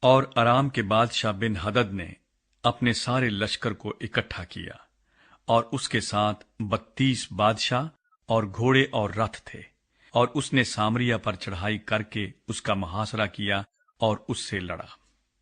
اور ارام کے بادشاہ بن ہدد نے اپنے سارے لشکر کو اکٹھا کیا، اور اس کے ساتھ 32 بادشاہ اور گھوڑے اور رتھ تھے، اور اس نے سامریا پر چڑھائی کر کے اس کا محاصرہ کیا اور اس سے لڑا۔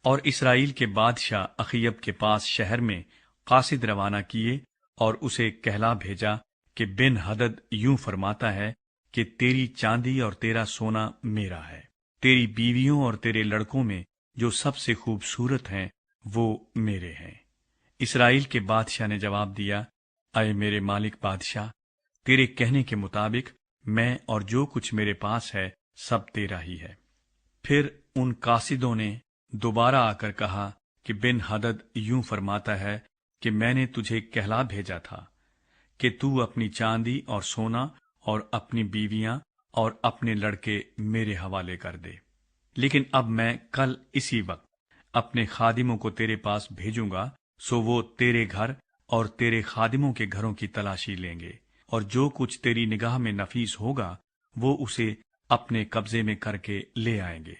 اور اسرائیل کے بادشاہ اخیب کے پاس شہر میں قاصد روانہ کیے اور اسے کہلا بھیجا کہ بن ہدد یوں فرماتا ہے کہ تیری چاندی اور تیرا سونا میرا ہے، تیری بیویوں اور تیرے لڑکوں میں جو سب سے خوبصورت ہیں وہ میرے ہیں۔ اسرائیل کے بادشاہ نے جواب دیا، اے میرے مالک بادشاہ، تیرے کہنے کے مطابق میں اور جو کچھ میرے پاس ہے سب تیرا ہی ہے۔ پھر ان قاصدوں نے دوبارہ آ کر کہا کہ بن ہدد یوں فرماتا ہے کہ میں نے تجھے کہلا بھیجا تھا کہ تو اپنی چاندی اور سونا اور اپنی بیویاں اور اپنے لڑکے میرے حوالے کر دے، لیکن اب میں کل اسی وقت اپنے خادموں کو تیرے پاس بھیجوں گا، سو وہ تیرے گھر اور تیرے خادموں کے گھروں کی تلاشی لیں گے، اور جو کچھ تیری نگاہ میں نفیس ہوگا وہ اسے اپنے قبضے میں کر کے لے آئیں گے۔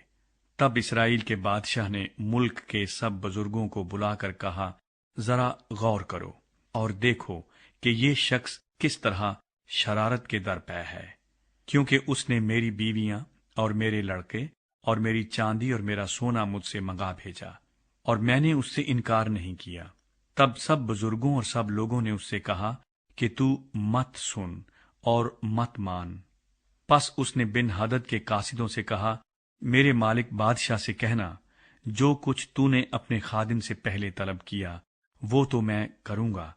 تب اسرائیل کے بادشاہ نے ملک کے سب بزرگوں کو بلا کر کہا، ذرا غور کرو اور دیکھو کہ یہ شخص کس طرح شرارت کے درپے ہے، کیونکہ اس نے میری بیویاں اور میرے لڑکے اور میری چاندی اور میرا سونا مجھ سے منگا بھیجا، اور میں نے اس سے انکار نہیں کیا۔ تب سب بزرگوں اور سب لوگوں نے اس سے کہا کہ تو مت سن اور مت مان۔ پس اس نے بن ہدد کے قاصدوں سے کہا، میرے مالک بادشاہ سے کہنا، جو کچھ تو نے اپنے خادم سے پہلے طلب کیا وہ تو میں کروں گا،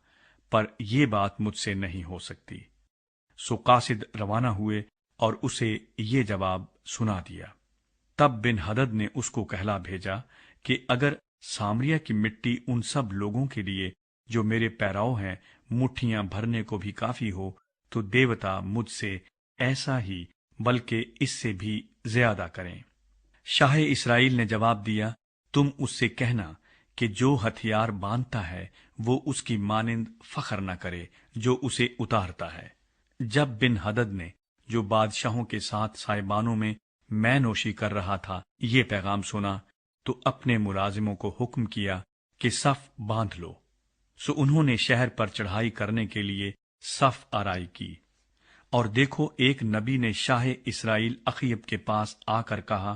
پر یہ بات مجھ سے نہیں ہو سکتی۔ سو قاصد روانہ ہوئے اور اسے یہ جواب سنا دیا۔ تب بن ہدد نے اس کو کہلا بھیجا کہ اگر سامریا کی مٹی ان سب لوگوں کے لیے جو میرے پیراؤ ہیں مٹھیاں بھرنے کو بھی کافی ہو تو دیوتا مجھ سے ایسا ہی بلکہ اس سے بھی زیادہ کریں۔ شاہ اسرائیل نے جواب دیا، تم اس سے کہنا کہ جو ہتھیار باندھتا ہے وہ اس کی مانند فخر نہ کرے جو اسے اتارتا ہے۔ جب بن ہدد نے جو بادشاہوں کے ساتھ سائبانوں میں نوشی کر رہا تھا یہ پیغام سنا تو اپنے ملازموں کو حکم کیا کہ صف باندھ لو۔ سو انہوں نے شہر پر چڑھائی کرنے کے لیے صف آرائی کی۔ اور دیکھو، ایک نبی نے شاہ اسرائیل اخیب کے پاس آ کر کہا،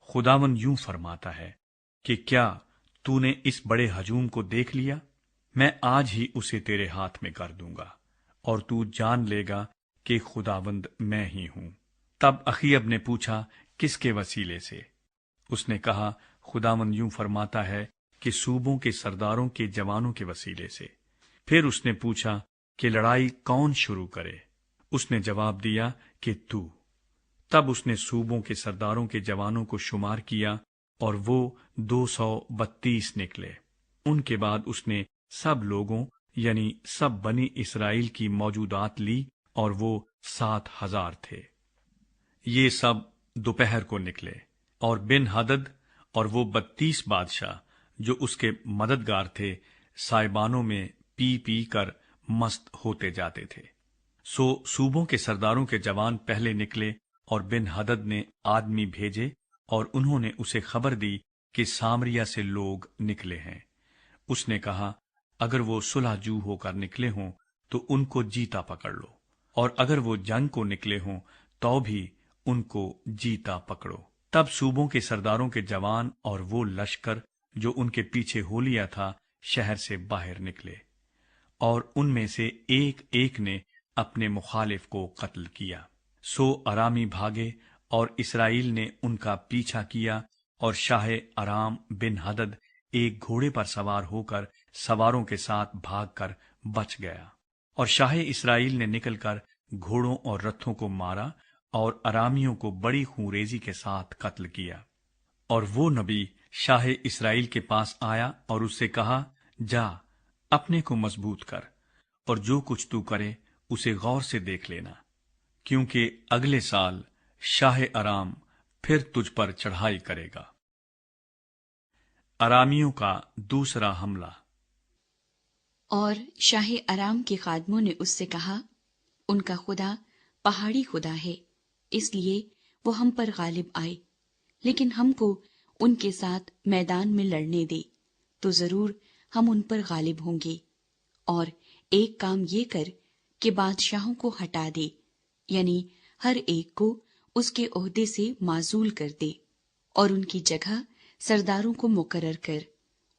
خداوند یوں فرماتا ہے کہ کیا تو نے اس بڑے ہجوم کو دیکھ لیا؟ میں آج ہی اسے تیرے ہاتھ میں کر دوں گا، اور تو جان لے گا کہ خداوند میں ہی ہوں۔ تب اخیب نے پوچھا، کس کے وسیلے سے؟ اس نے کہا، خداوند یوں فرماتا ہے کہ صوبوں کے سرداروں کے جوانوں کے وسیلے سے۔ پھر اس نے پوچھا کہ لڑائی کون شروع کرے؟ اس نے جواب دیا کہ تو۔ تب اس نے صوبوں کے سرداروں کے جوانوں کو شمار کیا اور وہ 232 نکلے۔ ان کے بعد اس نے سب لوگوں یعنی سب بنی اسرائیل کی موجودات لی اور وہ 7,000 تھے۔ یہ سب دوپہر کو نکلے، اور بن ہدد اور وہ 32 بادشاہ جو اس کے مددگار تھے سائبانوں میں پی پی کر مست ہوتے جاتے تھے۔ سو صوبوں کے سرداروں کے جوان پہلے نکلے، اور بن ہدد نے آدمی بھیجے اور انہوں نے اسے خبر دی کہ سامریا سے لوگ نکلے ہیں۔ اس نے کہا، اگر وہ صلح جو ہو کر نکلے ہوں تو ان کو جیتا پکڑ لو، اور اگر وہ جنگ کو نکلے ہوں تو بھی ان کو جیتا پکڑو۔ تب صوبوں کے سرداروں کے جوان اور وہ لشکر جو ان کے پیچھے ہو لیا تھا شہر سے باہر نکلے، اور ان میں سے ایک ایک نے اپنے مخالف کو قتل کیا۔ سو ارامی بھاگے اور اسرائیل نے ان کا پیچھا کیا، اور شاہ ارام بن ہدد ایک گھوڑے پر سوار ہو کر سواروں کے ساتھ بھاگ کر بچ گیا، اور شاہ اسرائیل نے نکل کر گھوڑوں اور رتھوں کو مارا اور ارامیوں کو بڑی خونریزی کے ساتھ قتل کیا۔ اور وہ نبی شاہ اسرائیل کے پاس آیا اور اس سے کہا، جا اپنے کو مضبوط کر، اور جو کچھ تو کرے اسے غور سے دیکھ لینا، کیونکہ اگلے سال شاہ ارام پھر تجھ پر چڑھائی کرے گا۔ ارامیوں کا دوسرا حملہ۔ اور شاہ ارام کے خادموں نے اس سے کہا، ان کا خدا پہاڑی خدا ہے، اس لیے وہ ہم پر غالب آئے، لیکن ہم کو ان کے ساتھ میدان میں لڑنے دے تو ضرور ہم ان پر غالب ہوں گے، اور ایک کام یہ کر کہ بادشاہوں کو ہٹا دے، یعنی ہر ایک کو اس کے عہدے سے معزول کر دے، اور ان کی جگہ سرداروں کو مقرر کر،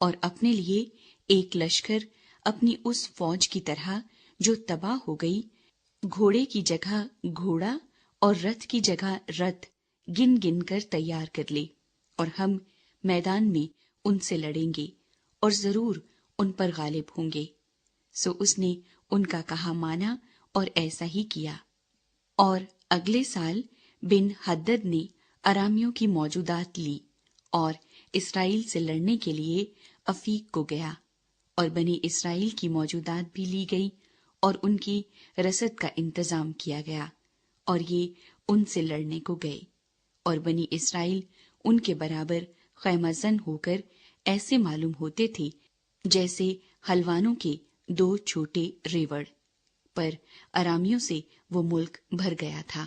اور اپنے لیے ایک لشکر اپنی اس فوج کی طرح جو تباہ ہو گئی، گھوڑے کی جگہ گھوڑا اور رتھ کی جگہ رتھ گن گن کر تیار کر لے، اور ہم میدان میں ان سے لڑیں گے اور ضرور ان پر غالب ہوں گے۔ سو اس نے ان کا کہا مانا اور ایسا ہی کیا۔ اور اگلے سال بن حدد نے ارامیوں کی موجودات لی اور اسرائیل سے لڑنے کے لیے افیق کو گیا، اور بنی اسرائیل کی موجودات بھی لی گئی اور ان کی رسد کا انتظام کیا گیا، اور یہ ان سے لڑنے کو گئے، اور بنی اسرائیل ان کے برابر خیمہ زن ہو کر ایسے معلوم ہوتے تھے جیسے حلوانوں کے 2 چھوٹے ریوڑ، پر ارامیوں سے وہ ملک بھر گیا تھا۔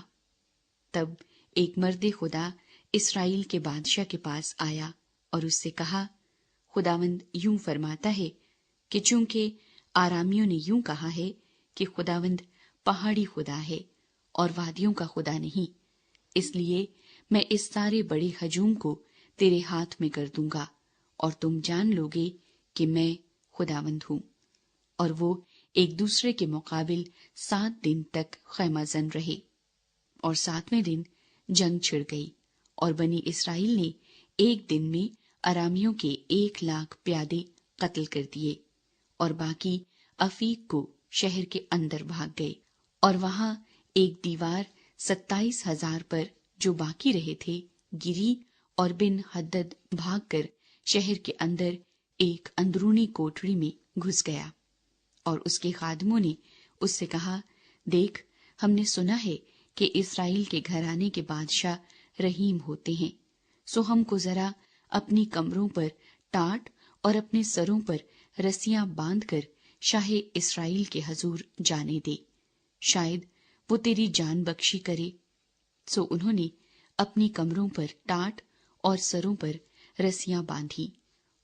تب ایک مرد خدا اسرائیل کے بادشاہ کے پاس آیا اور اس سے کہا، خداوند یوں فرماتا ہے کہ چونکہ آرامیوں نے یوں کہا ہے کہ خداوند پہاڑی خدا ہے اور وادیوں کا خدا نہیں، اس لیے میں اس سارے بڑے ہجوم کو تیرے ہاتھ میں کر دوں گا، اور تم جان لو گے کہ میں خداوند ہوں۔ اور وہ ایک دوسرے کے مقابل 7 دن تک خیمہ زن رہے، اور 7ویں دن جنگ چھڑ گئی، اور بنی اسرائیل نے ایک دن میں ارامیوں کے 1,00,000 پیادے قتل کر دیے، اور باقی افیق کو شہر کے اندر بھاگ گئے، اور وہاں ایک دیوار 27,000 پر جو باقی رہے تھے گری، اور بن حدد بھاگ کر شہر کے اندر ایک اندرونی کوٹڑی میں گھس گیا، اور اس کے خادموں نے اس سے کہا، دیکھ، ہم نے سنا ہے کہ اسرائیل کے گھرانے کے بادشاہ رحیم ہوتے ہیں، سو ہم کو ذرا اپنی کمروں پر ٹاٹ اور اپنے سروں پر رسیاں باندھ کر شاہ اسرائیل کے حضور جانے دے، شاید وہ تیری جان بخشی کرے۔ سو انہوں نے اپنی کمروں پر ٹاٹ اور سروں پر رسیاں باندھی،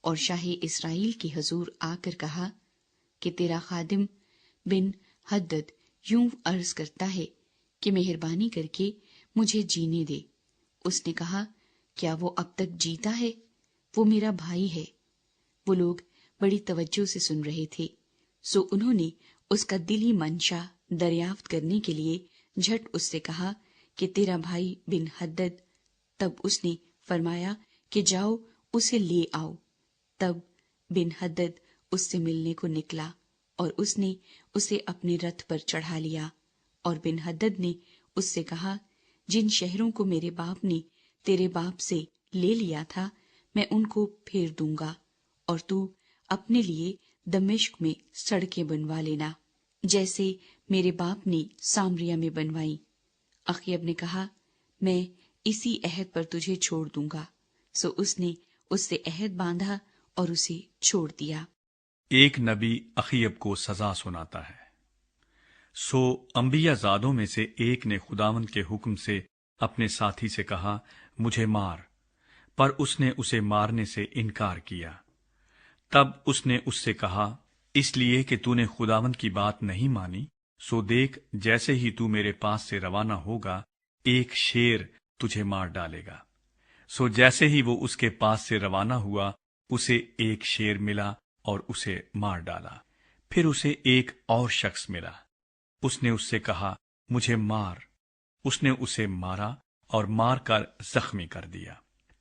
اور شاہ اسرائیل کے حضور آ کر کہا کہ تیرا خادم بن حدد یوں عرض کرتا ہے کہ مہربانی کر کے مجھے جینے دے۔ اس نے کہا، کیا وہ اب تک جیتا ہے؟ وہ میرا بھائی ہے۔ وہ لوگ بڑی توجہ سے سن رہے تھے، سو انہوں نے اس کا دلی منشا دریافت کرنے کے لیے جھٹ اس سے کہا کہ تیرا بھائی بن حدد۔ تب اس نے فرمایا کہ جاؤ اسے لے آؤ۔ تب بن حدد اس سے ملنے کو نکلا، اور اس نے اسے اپنے رتھ پر چڑھا لیا، اور بن حدد نے اس سے کہا، جن شہروں کو میرے باپ نے تیرے باپ سے لے لیا تھا میں ان کو پھیر دوں گا، اور تو اپنے لیے دمشق میں سڑکیں بنوا لینا جیسے میرے باپ نے سامریا میں بنوائی۔ اخیب نے کہا، میں اسی عہد پر تجھے چھوڑ دوں گا۔ سو اس نے اس سے عہد باندھا اور اسے چھوڑ دیا۔ ایک نبی اخیب کو سزا سناتا ہے۔ سو انبیاء زادوں میں سے ایک نے خداوند کے حکم سے اپنے ساتھی سے کہا، مجھے مار، پر اس نے اسے مارنے سے انکار کیا۔ تب اس نے اس سے کہا، اس لیے کہ تو نے خداوند کی بات نہیں مانی، سو دیکھ، جیسے ہی تو میرے پاس سے روانہ ہوگا ایک شیر تجھے مار ڈالے گا۔ سو جیسے ہی وہ اس کے پاس سے روانہ ہوا اسے ایک شیر ملا اور اسے مار ڈالا۔ پھر اسے ایک اور شخص ملا، اس نے اس سے کہا، مجھے مار۔ اس نے اسے مارا اور مار کر زخمی کر دیا۔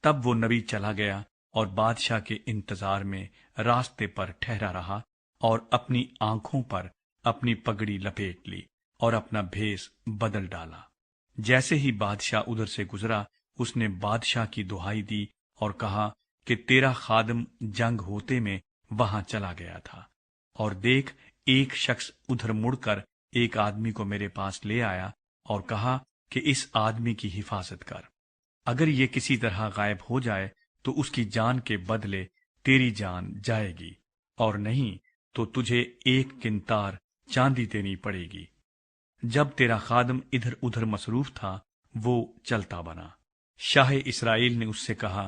تب وہ نبی چلا گیا اور بادشاہ کے انتظار میں راستے پر ٹھہرا رہا، اور اپنی آنکھوں پر اپنی پگڑی لپیٹ لی اور اپنا بھیس بدل ڈالا۔ جیسے ہی بادشاہ ادھر سے گزرا اس نے بادشاہ کی دہائی دی اور کہا کہ تیرا خادم جنگ ہوتے میں وہاں چلا گیا تھا، اور دیکھ، ایک شخص ادھر مڑ کر ایک آدمی کو میرے پاس لے آیا اور کہا کہ اس آدمی کی حفاظت کر، اگر یہ کسی طرح غائب ہو جائے تو اس کی جان کے بدلے تیری جان جائے گی، اور نہیں تو تجھے 1 قنطار چاندی دینی پڑے گی۔ جب تیرا خادم ادھر ادھر مصروف تھا وہ چلتا بنا۔ شاہ اسرائیل نے اس سے کہا،